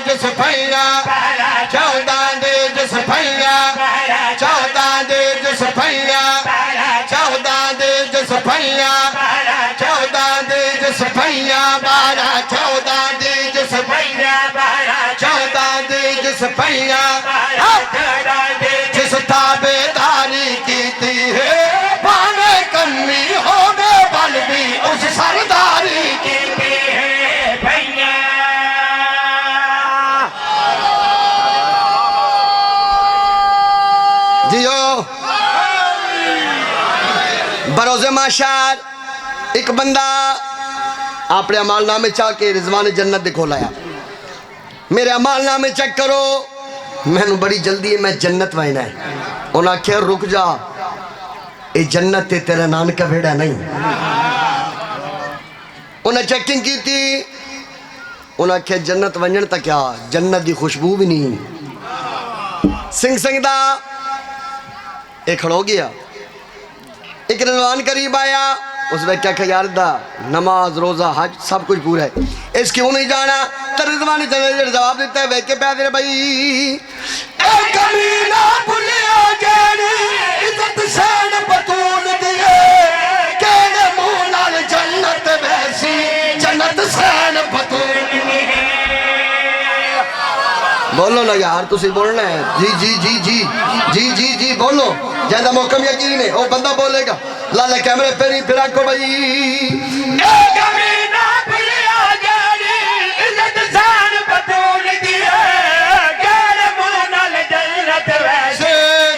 ਜਿਸ ਪਈਆਂ 14 ਦੇ ਜਿਸ ਪਈਆਂ 14 ਦੇ ਜਿਸ ਪਈਆਂ 14 ਦੇ ਜਿਸ ਪਈਆਂ 14 ਦੇ ਜਿਸ ਪਈਆਂ 12 14 ਦੇ ਜਿਸ ਪਈਆਂ 14 ਦੇ ਜਿਸ ਪਈਆਂ ਜਿਸ ਤਾਬੇਦਾਰੀ ਕੀਤੀ ਹੈ ਭਾਵੇਂ ਕਮੀ ਹੋਵੇ ਬਲ ਵੀ ਉਸ ਸਰਦਾਰੀ ਕੀਤੀ ਹੈ ਭਈਆ جیو بروز معاشر ایک بندہ اپنے عمال نامے چاہ کے رضوان جنت دکھو لایا میرے عمال نامے چیک کرو میں نے بڑی جلدی ہے میں جنت وائنا ہے انہاں کہا رک جا اے جنت تے تیرا نانکہ بھیڑا نہیں انہاں چیکنگ کی تھی انہاں کہا جنت ونجن تا کیا جنت دی خوشبو بھی نہیں سنگ سنگ دا ایک کھڑ ہو گیا ایک رضوان قریب آیا اس نے کیا کہا یار دا نماز روزہ حج سب کچھ پورا ہے اس کیوں نہیں جانا تو رضوان جواب دیتا ہے ویکے پہ آدھے بھائی اے کمینہ بھلیا جیڑی عزت سین بطول دیئے کہنے مونال جنت ویسی جنت سین بطول دیئے بولو نا یار تسی بولنا ہے جی جی جی جی جی جی جی بولو جیسا محکم یقین ہے وہ بندہ بولے گا لالے کیمرے پیری پھرا کو بھائی اے کمینہ بھلیا جیڑی عزت سین بطول دیئے کہنے مونال جنت ویسی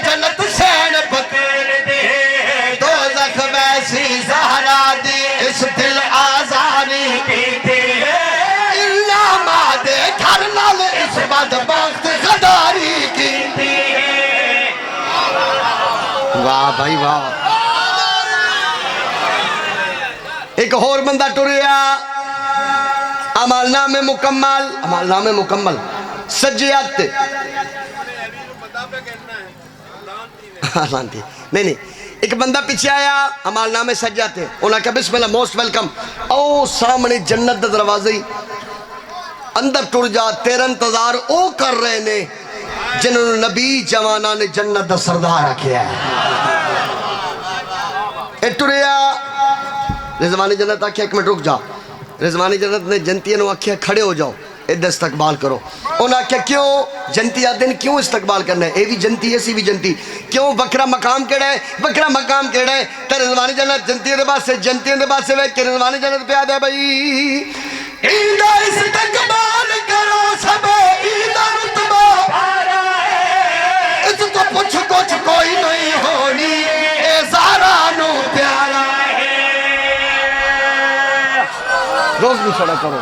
جنت سین بطول دیئے دوزخ ویسی زہرا دی اس دل آزاری کی دیئے اللہ مادے گھر نال اس بدبخت غداری کی دیئے واہ بھائی واہ ایک اور بندہ ٹریا عمال نام مکمل سجیات نہیں ایک بندہ پیچھے آیا عمال نام سجیات انہاں کہا بسم اللہ موسٹ ویلکم او سامنے جنت دا دروازے اندر ٹر جا تیرا انتظار او کر رہے نے جنہوں نے نبی جوانا نے جنت دا سردار رکھیا ہے ٹریا رضوان جنت آکھیا ایک منٹ رک جا رضوان جنت نے جنتی نے آکھیا کھڑے ہو جاؤ ادھر استقبال کرو انہاں آکھیا کیوں جنتی آدھے کیوں استقبال کرنا ہے اے بھی جنتی ہے سی بھی جنتی کیوں بکرا مقام کیڑا ہے بکرا مقام کیڑا ہے تو رضوان جنت جنتی دے بعد سے ویک کے رضوان جنت پہ آدھے بھائی ایدہ استقبال کرو سب ایدہ رتبہ اس کو پوچھ کچھ کوئی نہیں ہونی اے زارانو پیارا روز بھی چھوڑا کرو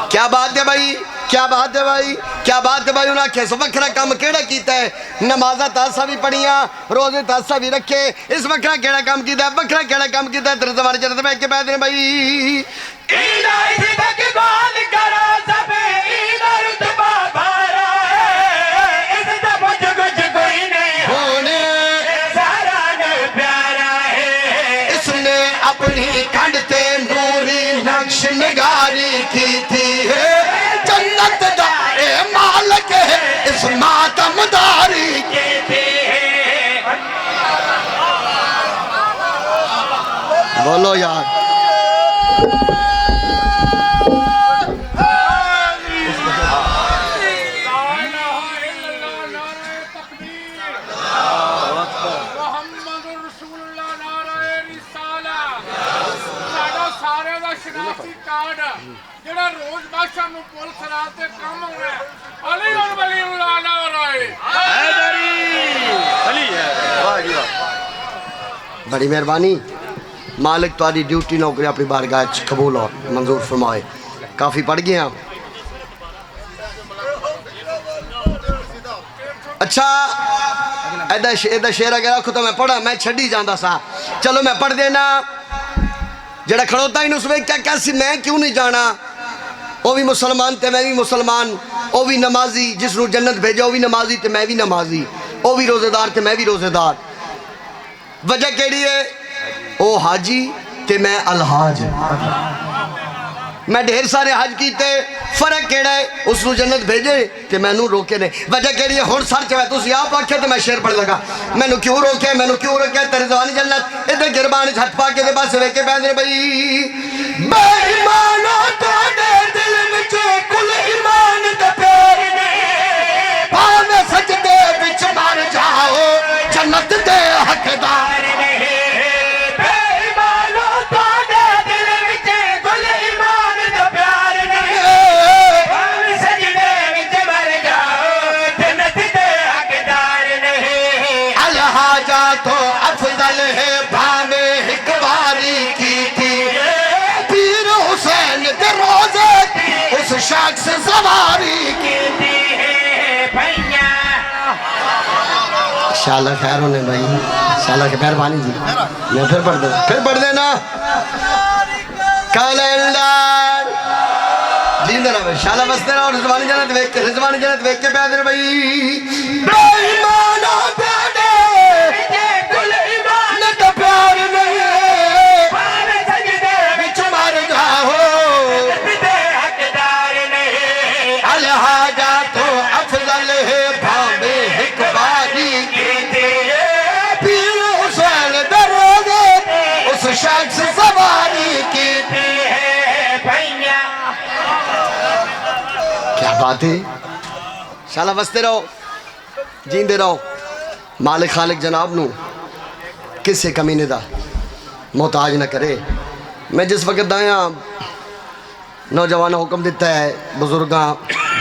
کیا بات ہے بھائی کیا بات ہے بھائی کیا بات ہے بھائی انہاں کیسا وکرہ کام کیڑا کیتا ہے نمازہ تاسا بھی پڑھیاں روزے تاسا بھی رکھے اس وکرہ کیڑا کام کیتا ہے وکرہ کیڑا کام کیتا ہے ترزوان جنت میں کے بعد ہیں بھائی ایدہ استقبال کرو سب ایدہ رتبہ بھارا ہے اس سے پوچھ کچھ کوئی نہیں ہونے ساران پیارا ہے اس نے اپنی کھڑتے نوری نقش نگاری کی تھی ہے جنت دارے مالک ہے اس ماتم داری کی تھی ہے بولو یار جڑا روز بادشاہ نو پول خراتے کام ہو رہا ہے علی اور ولی اللہ نعرہ حیدری علی ہے بڑی مہربانی مالک تاری ڈیوٹی نوکری اپنی بارگاہ قبول اور منظور فرمائے کافی پڑھ گئے ہیں اچھا ایدہ شیر اگر رکھو تو میں پڑھا میں چھڑی جاندہ سا چلو میں پڑھ دینا جڑا کھڑوتا ہی نسوے کیا کیسی میں کیوں نہیں جانا وہ بھی مسلمان تے میں بھی مسلمان وہ بھی نمازی جس نو جنت بھیجا وہ بھی نمازی تے میں بھی نمازی وہ بھی روزے دار تے میں بھی روزے دار وجہ کیڑی ہے او حاجی تے میں الحاج میں ڈھیر سارے حج کیتے فرق کیڑا ہے اس نو جنت بھیجے تے میں نو روکے نے وجہ کیڑی ہے ہن سر چوے تسی آپ آکھیا تے میں شعر پڑھ لگا میں نو کیوں روکے تے رضوان جنت ادھر گربان چھت پا کے دے بس ویکھے بیندے بھئی بے ایمانو تواڈے دل وچ کل ایمان تے پیار نے پاویں سجدے وچ مر جاؤ جنت دے حقدار شخص سواری کی شاءاللہ خیر ہونے بھائی شاءاللہ کے مہربانی جی میں پھر پڑھ دینا کیلنڈر جیندے رہو شاءاللہ بستے رہو رضوان جنت ویک کے پیادر بھائی بے ایمانہ پیادے کل ایمان کا پیار نہیں پاویں سجدے وچ مر جاؤ الحاجات افضل ہے بھاوے ایک باری کی پیر حسین دروازے اس شخص سواری کی کیا بات ہے شاءاللہ بستے رہو جیندے رہو مالک خالق جناب نو کسے کمینے دا محتاج نہ کرے میں جس وقت دائیاں نوجوانوں حکم دیتا ہے بزرگاں